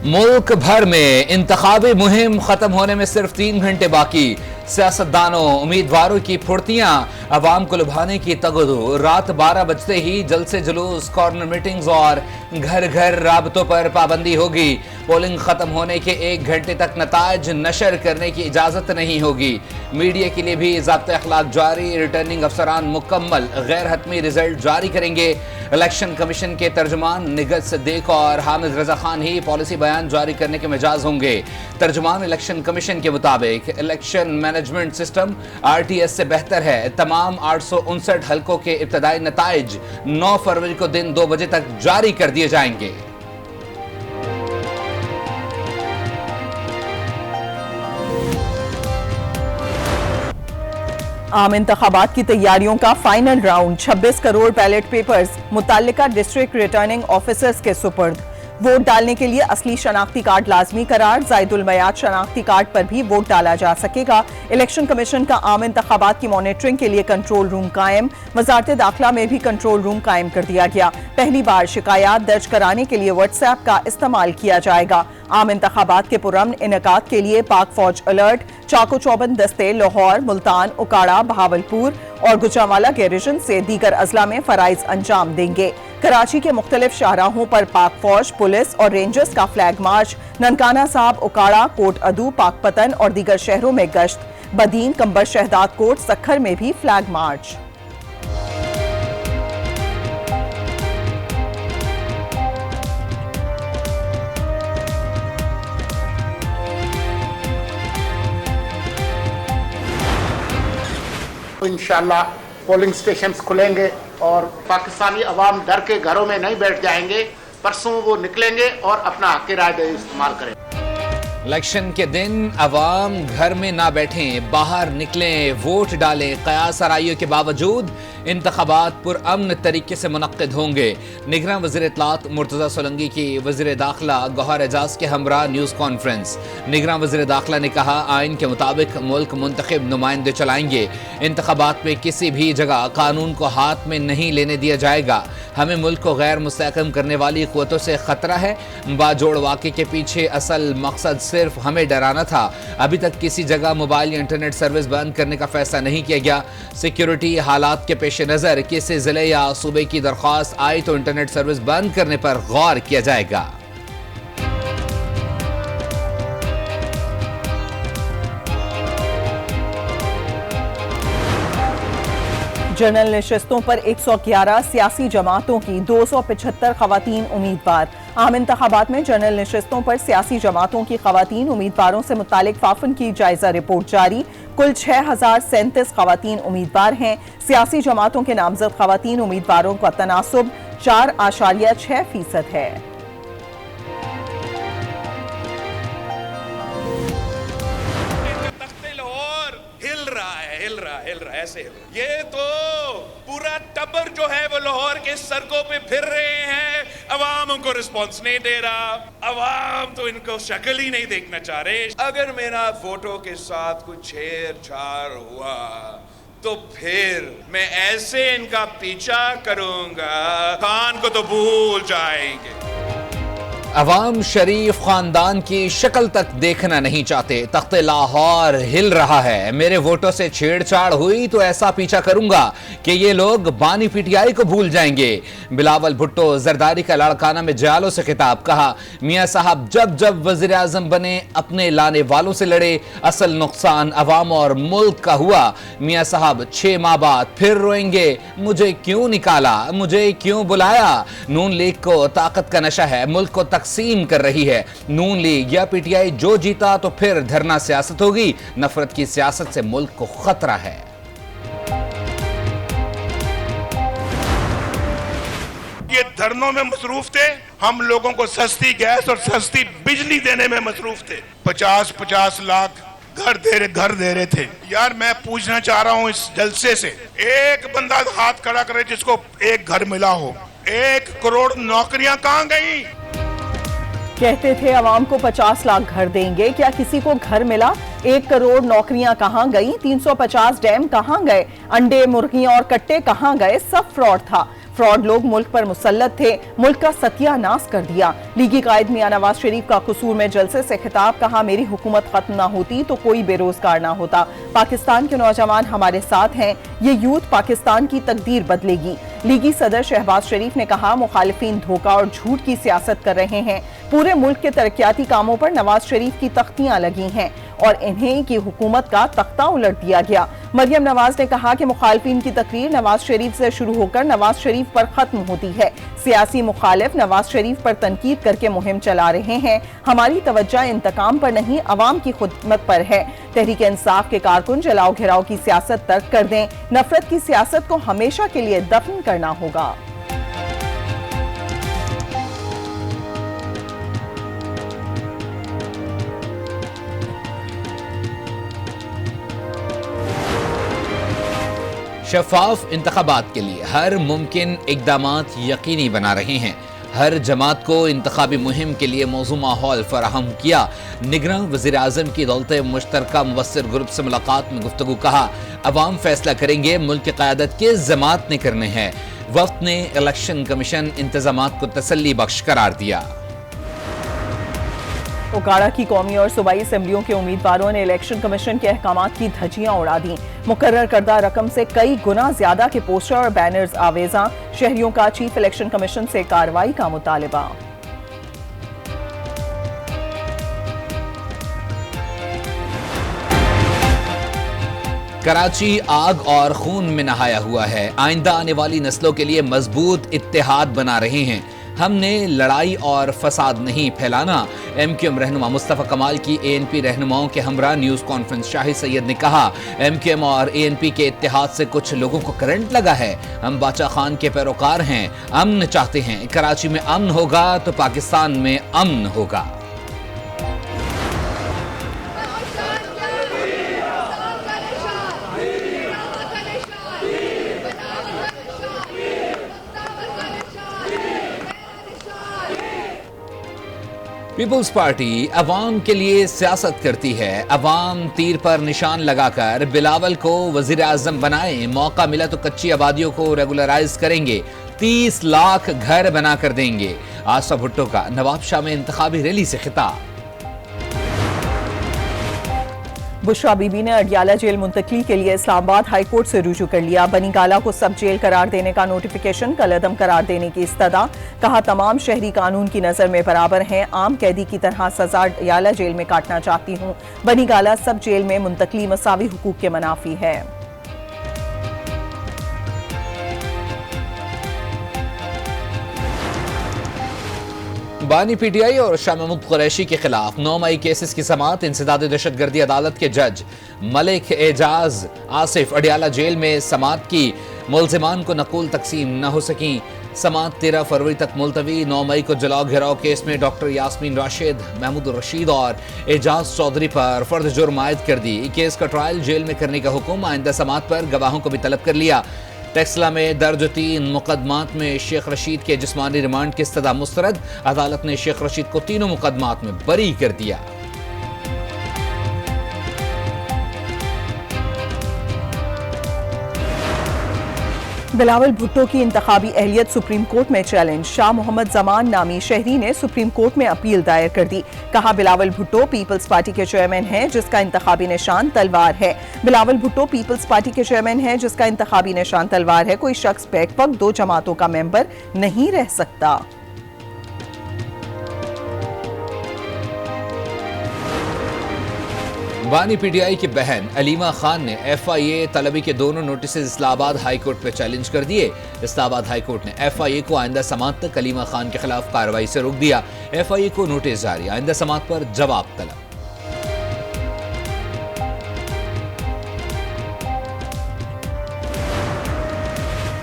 मुल्क भर में इंतखाबी मुहिम खत्म होने में सिर्फ 3 घंटे बाकी। सियासतदानों उम्मीदवारों की फुर्तियां, अवाम को लुभाने की तगदो। रात 12 बजते ही जलसे जुलूस, कॉर्नर मीटिंग्स और घर घर राबतों पर पाबंदी होगी। पोलिंग खत्म होने के 1 घंटे तक नताज नशर करने की इजाजत नहीं होगी। मीडिया के लिए भी ज़ाब्ता अखलाक जारी। रिटर्निंग अफसरान मुकम्मल गैर हतमी रिजल्ट जारी करेंगे। इलेक्शन कमीशन के तर्जुमान निगत सिद्दीक और हामिद रजा खान ही पॉलिसी बयान जारी करने के मिजाज होंगे। तर्जुमान इलेक्शन कमीशन के मुताबिक इलेक्शन मैनेजमेंट सिस्टम RTS से बेहतर है। तमाम 859 हलकों के इब्तदाई नताइज 9 फरवरी को दिन 2 बजे तक जारी कर दिए जाएंगे। आम इंतखाबात की तैयारियों का final round. 26 crore ballot papers मुतल्लिका डिस्ट्रिक्ट रिटर्निंग ऑफिसर्स के सुपुर्द। वोट डालने के लिए असली शनाख्ती कार्ड लाजमी करार। जायदुल मयाद शनाख्ती कार्ड पर भी वोट डाला जा सकेगा। इलेक्शन कमीशन का आम इंतखाबात की मॉनिटरिंग के लिए कंट्रोल रूम कायम। वजारत दाखिला में भी कंट्रोल रूम कायम कर दिया गया। पहली बार शिकायत दर्ज कराने के लिए व्हाट्सएप का इस्तेमाल किया जाएगा। आम इंतखाबात के पुरअमन इनेकाद के लिए पाक फौज अलर्ट। चाको चौबंद दस्ते लाहौर, मुल्तान, उकाड़ा, बहावलपुर और गुजरांवाला के रीजन से दीगर अजला में फराइज अंजाम देंगे। कराची के मुख्तलिफ शाहराहों पर पाक फौज, पुलिस और रेंजर्स का फ्लैग मार्च। ननकाना साहब, उकाड़ा, कोट अदू, पाकपतन और दीगर शहरों में गश्त। बदीन, कंबर शहदाद कोट, सखर में भी फ्लैग मार्च। इंशाल्लाह पोलिंग स्टेशंस खुलेंगे और पाकिस्तानी अवाम डर के घरों में नहीं बैठ जाएंगे। परसों वो निकलेंगे और अपना किराया इस्तेमाल करेंगे। इलेक्शन के दिन अवाम घर में ना बैठें, बाहर निकलें, वोट डालें। कयास आराइयों के बावजूद इंतखाबात पुरअमन तरीके से मुनक्किद होंगे। निगरान वज़ीर इत्तलात मुर्तज़ा सोलंकी की वज़ीर दाखिला गौहर एजाज के हमरा न्यूज़ कॉन्फ्रेंस। निगरान वज़ीर दाखिला ने कहा, आइन के मुताबिक मुल्क मुंतखब नुमाइंदे चलाएंगे। इंतखाबात में किसी भी जगह कानून को हाथ में नहीं लेने दिया जाएगा। हमें मुल्क को गैर मुस्तहकम करने वाली क़ुव्वतों से ख़तरा है। बाजोड़ वाक़े के पीछे असल मकसद सिर्फ हमें डराना था। अभी तक किसी जगह मोबाइल या इंटरनेट सर्विस बंद करने का फैसला नहीं किया गया। सिक्योरिटी हालात के पेश नज़र किसी ज़िले या सूबे की दरख्वास्त आई तो इंटरनेट सर्विस बंद करने पर गौर किया जाएगा। जनरल नशिस्तों पर 111 सियासी जमातों की 275 खवातीन उम्मीदवार। आम इंतखाबात में जनरल नशिस्तों पर सियासी जमातों की खवातीन उम्मीदवारों से मुतालिक फाफन की जायजा रिपोर्ट जारी। कुल 6037 खवातीन उम्मीदवार हैं। सियासी जमातों के नामजद खवातीन उम्मीदवारों का तनासुब 4.6% है। हिल रहा है ऐसे हिल रहा। ये तो पूरा टब्बर जो है वो लाहौर के सड़कों पे फिर रहे हैं, अवाम उनको रिस्पॉन्स नहीं दे रहा। अवाम तो इनको शक्ल ही नहीं देखना चाह रहे। अगर मेरा फोटो के साथ कुछ छेड़छाड़ हुआ तो फिर मैं ऐसे इनका पीछा करूंगा, खान को तो भूल जाएंगे। अवाम शरीफ खानदान की शक्ल तक देखना नहीं चाहते। तख्ते लाहौर हिल रहा है। मेरे वोटों से छेड़छाड़ हुई तो ऐसा पीछा करूंगा कि ये लोग बानी PTI को भूल जाएंगे। बिलावल भुट्टो जरदारी का लाड़काना में जयालों से खिताब। कहा, मियाँ साहब जब जब वजीर आजम बने अपने लाने वालों से लड़े। असल नुकसान अवाम और मुल्क का हुआ। मियाँ साहब 6 माह बाद फिर रोएंगे, मुझे क्यों निकाला, मुझे क्यों बुलाया। नून लीग को ताकत का नशा है, मुल्क को तकसीम कर रही है। नून लीग या PTI जो जीता तो फिर धरना सियासत होगी। नफरत की सियासत से मुल्क को खतरा है। ये धरनों में मसरूफ थे, हम लोगों को सस्ती गैस और सस्ती बिजली देने में मसरूफ थे। 50-50 लाख घर दे रहे थे। यार मैं पूछना चाह रहा हूँ इस जलसे से, एक बंदा हाथ खड़ा करे जिसको एक घर मिला हो। 1 करोड़ नौकरियां कहाँ गई? कहते थे अवाम को 50 लाख घर देंगे, क्या किसी को घर मिला? 1 करोड़ नौकरियां कहां गई? 350 डैम कहां गए? अंडे, मुर्गियां और कट्टे कहां गए? सब फ्रॉड था। फ्रॉड लोग मुल्क पर मुसल्लत थे, मुल्क का सत्यानाश कर दिया। लीगी कायद मियां नवाज शरीफ का कसूर में जलसे से खिताब, कहा मेरी हुकूमत खत्म ना होती तो कोई बेरोजगार ना होता। पाकिस्तान के नौजवान हमारे साथ हैं, ये यूथ पाकिस्तान की तकदीर बदलेगी। लीगी सदर शहबाज शरीफ ने कहा मुखालिफिन धोखा और झूठ की सियासत कर रहे हैं। पूरे मुल्क के तरक्याती कामों पर नवाज शरीफ की तख्तियां लगी हैं और इन्हें की हुकूमत का तख्ता उलट दिया गया। मरियम नवाज ने कहा कि मुखालिफिन की तकरीर नवाज शरीफ से शुरू होकर नवाज शरीफ पर खत्म होती है। सियासी मुखालिफ नवाज शरीफ पर तनकीद करके मुहिम चला रहे हैं। हमारी तवज्जो इंतकाम पर नहीं, अवाम की खुदमत पर है। तहरीक इंसाफ के कारकुन जलाओ घिराव की सियासत तर्क कर दें। नफरत की सियासत को हमेशा के लिए दफन करना होगा। शफाफ इंतखाबात के लिए हर मुमकिन इकदामात यकीनी बना रहे हैं। हर जमात को इंतखाबी मुहिम के लिए मौजू माहौल फराहम किया। निगरान वज़ीर आज़म की दौलत मुश्तरका मुबस्सिर ग्रुप से मुलाकात में गुफ्तगू, कहा अवाम फैसला करेंगे, मुल्क की क़यादत के जमात ने करने हैं। वक्त ने इलेक्शन कमीशन इंतजामात को तसल्ली बख्श करार दिया। ओकाड़ा की कौमी और सूबाई असेंबलियों के उम्मीदवारों ने इलेक्शन कमीशन के अहकामात की धज्जियां उड़ा दी। मुकर्रर करदा रकम से कई गुना ज्यादा के पोस्टर और बैनर्स आवेजा। शहरियों का चीफ इलेक्शन कमीशन से कार्रवाई का मुतालबा। कराची आग और खून में नहाया हुआ है। आइंदा आने वाली नस्लों के लिए मजबूत इत्तेहाद बना रहे हैं। हमने लड़ाई और फसाद नहीं फैलाना। एमक्यूएम रहनुमा मुस्तफ़ा कमाल की एएनपी रहनुमाओं के हमरा न्यूज़ कॉन्फ्रेंस। शाहिद सैयद ने कहा एमक्यूएम और एएनपी के इत्तेहाद से कुछ लोगों को करंट लगा है। हम बादशाह खान के पैरोकार हैं, अमन चाहते हैं। कराची में अमन होगा तो पाकिस्तान में अमन होगा। पीपुल्स पार्टी अवाम के लिए सियासत करती है। अवाम तीर पर निशान लगाकर बिलावल को वजीर आजम बनाए। मौका मिला तो कच्ची आबादियों को रेगुलराइज करेंगे। 30 लाख घर बना कर देंगे। आशा भुट्टो का नवाबशाह में इंतखाबी रैली से खिताब। बुशरा बीबी ने अडियाला जेल मुंतकली के लिए इस्लामाबाद हाई कोर्ट से रुजू कर लिया। बनी गाला को सब जेल करार देने का नोटिफिकेशन कलअदम करार देने की इस्तदा। कहा तमाम शहरी कानून की नजर में बराबर हैं। आम कैदी की तरह सजा अडियाला जेल में काटना चाहती हूँ। बनी गाला सब जेल में मुंतकली मसावी हुकूक के मनाफी है। बानी पीटीआई और शाह महमूद कुरैशी के खिलाफ 9 मई केसेस की समाअत। इंसदाद दहशतगर्दी अदालत के जज मलिक एजाज आसिफ अडियाला जेल में समाअत की। मुलजिमान को नकुल तकसीम न हो सकी। समाअत 13 फरवरी तक मुलतवी। 9 मई को जलाओ घिराव केस में डॉक्टर यास्मीन राशिद, महमूद रशीद और एजाज चौधरी पर फर्द जुर्म आयद कर दी। केस का ट्रायल जेल में करने का हुक्म। आइंदा समाअत पर गवाहों को भी तलब कर लिया। टेक्सला में दर्ज 3 मुकदमात में शेख रशीद के जिस्मानी रिमांड की इस्तदा मुस्तरद। अदालत ने शेख रशीद को तीनों मुकदमात में बरी कर दिया। बिलावल भुट्टो की इंतखाबी अहलियत सुप्रीम कोर्ट में चैलेंज। शाह मोहम्मद जमान नामी शहरी ने सुप्रीम कोर्ट में अपील दायर कर दी। कहा बिलावल भुट्टो पीपल्स पार्टी के चेयरमैन हैं जिसका इंतखाबी निशान तलवार है। बिलावल भुट्टो पीपल्स पार्टी के चेयरमैन हैं जिसका इंतखाबी निशान तलवार है। कोई शख्स बैक वक्त 2 जमातों का मेंबर नहीं रह सकता। बानी पीटीआई की बहन अलीमा खान ने एफआईए तलबी के दोनों नोटिस इस्लामाबाद हाई कोर्ट पर चैलेंज कर दिए। इस्लामाबाद हाई कोर्ट ने एफआईए को आइंदा समाअत तक अलीमा खान के खिलाफ कार्रवाई से रोक दिया। एफआईए को नोटिस जारी, आइंदा समाअत पर जवाब तलब।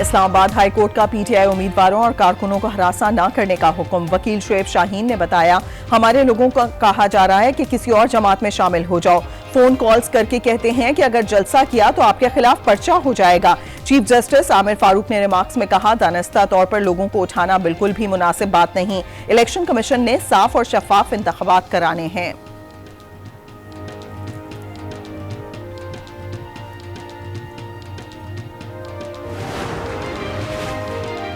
इस्लामाबाद हाई कोर्ट का पीटीआई उम्मीदवारों और कारकुनों को हरासा न करने का हुक्म। वकील शुएब शाहीन ने बताया हमारे लोगों को कहा जा रहा है कि किसी और जमात में शामिल हो जाओ। फोन कॉल्स करके कहते हैं कि अगर जलसा किया तो आपके खिलाफ पर्चा हो जाएगा। चीफ जस्टिस आमिर फारूक ने रिमार्क्स में कहा दानिस्ता तौर पर लोगों को उठाना बिल्कुल भी मुनासिब बात नहीं। इलेक्शन कमीशन ने साफ और शफाफ इंतखाबात कराने हैं।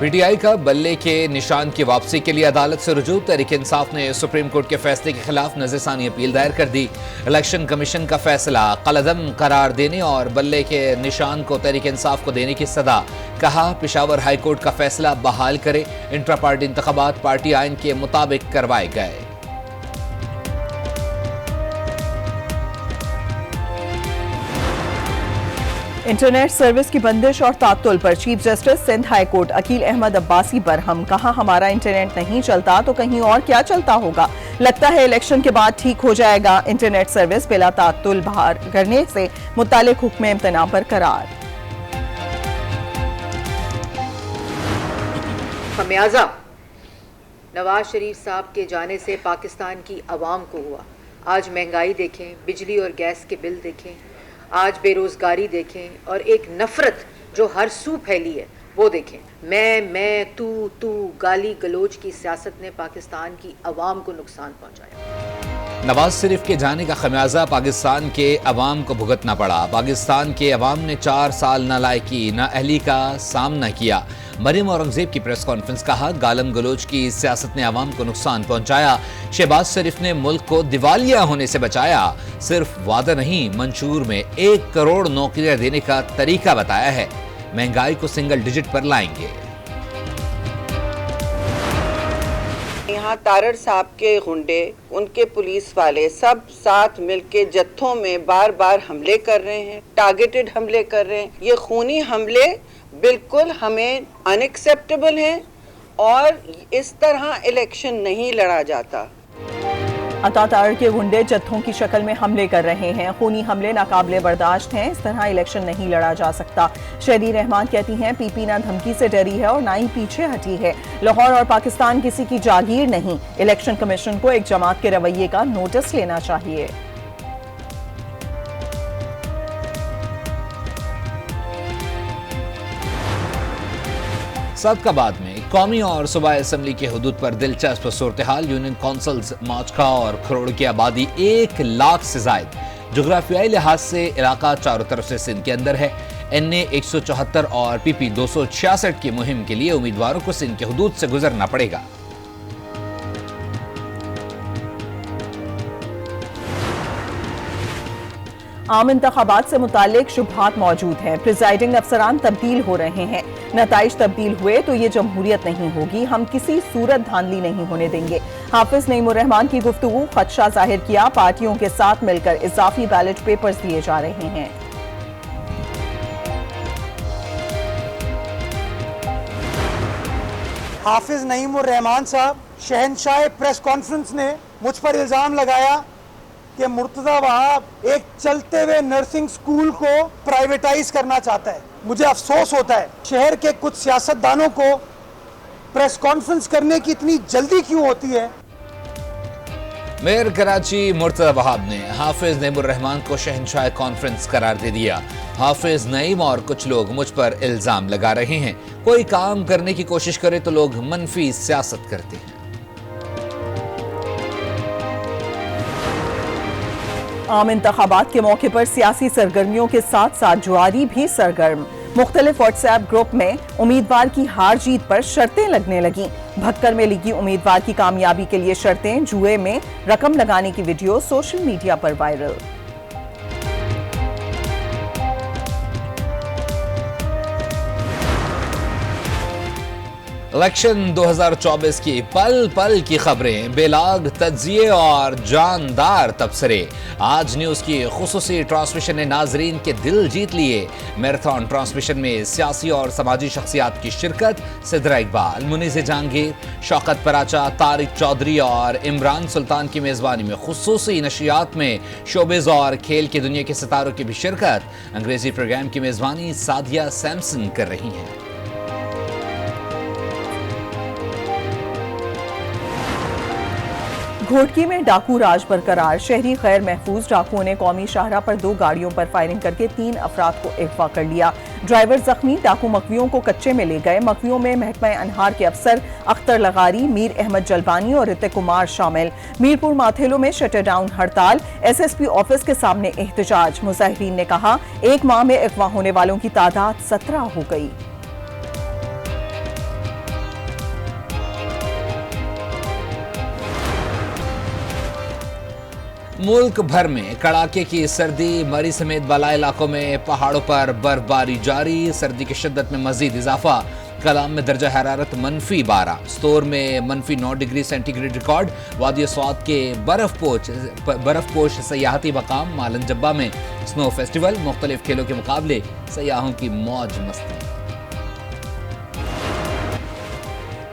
पीटीआई का बल्ले के निशान की वापसी के लिए अदालत से रुजू। तहरीक इंसाफ ने सुप्रीम कोर्ट के फैसले के खिलाफ नज़रसानी अपील दायर कर दी। इलेक्शन कमीशन का फैसला कलअदम करार देने और बल्ले के निशान को तहरीक इंसाफ को देने की सदा। कहा पेशावर हाई कोर्ट का फैसला बहाल करे। इंट्रा पार्टी इंतखाबात पार्टी आइन के मुताबिक करवाए गए। इंटरनेट सर्विस की बंदिश और तात्तुल पर chief justice Sindh high court Aqeel Ahmed Abbasi बरहम। कहा हमारा इंटरनेट नहीं चलता तो कहीं और क्या चलता होगा। लगता है इलेक्शन के बाद ठीक हो जाएगा। इंटरनेट सर्विस बिला तात्तुल बहाल करने से मुतालिक हुक्म इम्तना बरकरार। खमियाजा नवाज शरीफ साहब के जाने से पाकिस्तान की आवाम को हुआ। आज महंगाई देखें, बिजली और गैस के बिल देखें, आज बेरोजगारी देखें और एक नफरत जो हर सू फैली है वो देखें। मैं तू गाली गलोच की सियासत ने पाकिस्तान की आवाम को नुकसान पहुंचाया। नवाज शरीफ के जाने का खमियाजा पाकिस्तान के अवाम को भुगतना पड़ा। पाकिस्तान के अवाम ने 4 साल नालायकी नाअहली का सामना किया। मरियम औरंगजेब की प्रेस कॉन्फ्रेंस। कहा गालम गलोच की सियासत ने अवाम को नुकसान पहुंचाया। शहबाज शरीफ ने मुल्क को दिवालिया होने से बचाया। सिर्फ वादा नहीं, मंशूर में 1 करोड़ नौकरियां देने का तरीका बताया है। महंगाई को सिंगल डिजिट पर लाएंगे। यहाँ तारड़ साहब के गुंडे, उनके पुलिस वाले सब साथ मिलके जत्थों में बार बार हमले कर रहे हैं, टारगेटेड हमले कर रहे हैं। ये खूनी हमले बिल्कुल हमें अनएक्सेप्टेबल हैं और इस तरह इलेक्शन नहीं लड़ा जाता। अता तारड़ के गुंडे जत्थों की शक्ल में हमले कर रहे हैं। खूनी हमले नाकाबिले बर्दाश्त हैं। इस तरह इलेक्शन नहीं लड़ा जा सकता। शहरी रहमान कहती हैं पीपी ना धमकी से डरी है और ना ही पीछे हटी है। लाहौर और पाकिस्तान किसी की जागीर नहीं। इलेक्शन कमीशन को एक जमात के रवैये का नोटिस लेना चाहिए। सदकाबाद में कौमी और सूबाई असम्बली के हुदूद पर दिलचस्प सूरत-ए-हाल। यूनियन काउंसिल्स माचका और खरोड़ की आबादी 1 लाख से जायद। जोग्राफियाई लिहाज से इलाका चारों तरफ से सिंध के अंदर है। NA 174 और PP 266 की मुहिम के लिए उम्मीदवारों को सिंध के हुदूद से गुजरना पड़ेगा। आम इंतखाबात से मुतालिक शुबहात मौजूद हैं। प्रिजाइडिंग अफसरान तब्दील हो रहे हैं। नताइज तब्दील हुए तो ये जमहूरियत नहीं होगी। हम किसी सूरत धांधली नहीं होने देंगे। हाफिज नईमुर रहमान की गुफ्तगू। खदशा जाहिर किया पार्टियों के साथ मिलकर इजाफी बैलेट पेपर्स दिए जा रहे हैं। हाफिज नईमुर रहमान साहब, शहनशाह प्रेस कॉन्फ्रेंस ने मुझ पर इल्जाम लगाया कि मुर्तज़ा वहाब एक चलते हुए नर्सिंग स्कूल को प्राइवेटाइज करना चाहता है। मुझे अफसोस होता है शहर के कुछ सियासतदानों को प्रेस कॉन्फ्रेंस करने की इतनी जल्दी क्यों होती है। मेयर कराची मुर्तज़ा वहाब ने हाफिज नईमुर रहमान को शहनशाह कॉन्फ्रेंस करार दे दिया। हाफिज नईम और कुछ लोग मुझ पर इल्जाम लगा रहे हैं। कोई काम करने की कोशिश करे तो लोग मनफी सियासत करते हैं। आम इंतखाबात के मौके पर सियासी सरगर्मियों के साथ साथ जुआरी भी सरगर्म। मुख्तलिफ व्हाट्सएप ग्रुप में उम्मीदवार की हार जीत पर शर्तें लगने लगी। भक्कर में लिखी उम्मीदवार की कामयाबी के लिए शर्तें, जुए में रकम लगाने की वीडियो सोशल मीडिया पर वायरल। इलेक्शन 2024 की पल पल की खबरें, बेलाग तज्जिए और जानदार तबसरे। आज न्यूज की खुसूसी ट्रांसमिशन ने नाजरीन के दिल जीत लिए। मैराथन ट्रांसमिशन में सियासी और समाजी शख्सियात की शिरकत। सिद्रा इकबाल, मुनीज़ जहांगीर, शौकत पराचा, तारिक चौधरी और इमरान सुल्तान की मेजबानी में खुसूसी नशियात में शोबिज और खेल की दुनिया के सितारों की भी शिरकत। अंग्रेजी प्रोग्राम की मेजबानी सादिया सैमसन कर रही हैं। घोटकी में डाकू राज बरकरार। शहरी गैर महफूज डाकुओं ने कौमी शाहरा पर 2 गाड़ियों पर फायरिंग करके 3 अफराद को अगवा कर लिया। ड्राइवर जख्मी। डाकू मकवियों को कच्चे में ले गए। मकवियों में महकमा अनहार के अफसर अख्तर लगारी, मीर अहमद जलबानी और रितिक कुमार शामिल। मीरपुर माथेलो में शटर डाउन हड़ताल। SSP ऑफिस के सामने एहतजाज। मुजाहिरीन ने कहा 1 माह में अगवा होने वालों की तादाद 17 हो गई। मुल्क भर में कड़ाके की सर्दी, मरी समेत बाला इलाकों में पहाड़ों पर बर्फबारी जारी। सर्दी की शिद्दत में मजीद इजाफा। कलाम में दर्जा हरारत -12, स्तोर में -9 डिग्री सेंटीग्रेड रिकॉर्ड। वादी स्वात के बर्फपोश सयाहती मकाम मालन जब्बा में स्नो फेस्टिवल, मुख्तलिफ खेलों के मुकाबले, सयाहों की मौज मस्ती।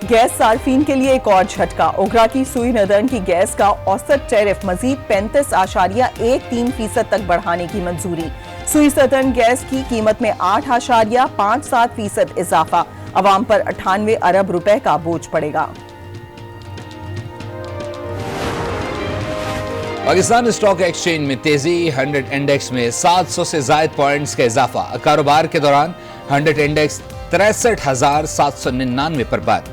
गैस सार्फिन के लिए एक और झटका। ओगरा की सुई नदर्न की गैस का औसत टैरिफ मजीद 35.13% तक बढ़ाने की मंजूरी। सुई सदर्न गैस की कीमत में 8.57% इजाफा। अवाम पर 98 अरब रुपए का बोझ पड़ेगा। पाकिस्तान स्टॉक एक्सचेंज में तेजी, 100 इंडेक्स में 700 से जायद पॉइंट्स का इजाफा। कारोबार के दौरान 100 इंडेक्स 63,799 पर बंद।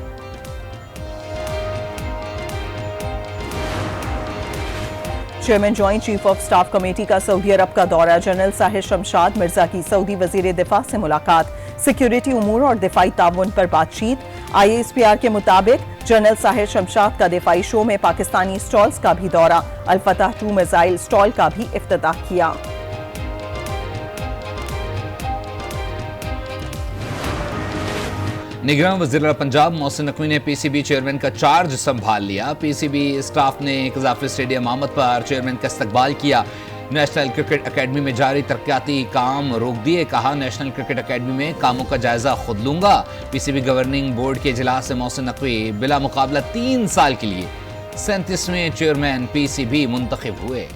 Chairman joint chief of staff committee का सऊदी अरब का दौरा। जनरल साहिर शमशाद मिर्जा की सऊदी वजीर दिफा से मुलाकात। सिक्योरिटी उमूर और दिफाई ताउन पर बातचीत। IASPR के मुताबिक जनरल साहिर शमशाद का दिफाई शो में पाकिस्तानी स्टॉल्स का भी दौरा। अल-फतह 2 मिसाइल स्टॉल का भी इफ्तिताह किया। निगरान वज़ीर पंजाब मोहसिन नकवी ने PCB चेयरमैन का चार्ज संभाल लिया। PCB स्टाफ ने कज़ाफ़ी स्टेडियम आमद पर चेयरमैन का इस्तकबाल किया। नेशनल क्रिकेट अकेडमी में जारी तरक्याती काम रोक दिए। कहा, नेशनल क्रिकेट अकेडमी में कामों का जायजा खुद लूंगा। PCB गवर्निंग बोर्ड के इजलास से मोहसिन नकवी बिला मुकाबला 3 साल के लिए 37वें चेयरमैन PCB मुंतखब हुए।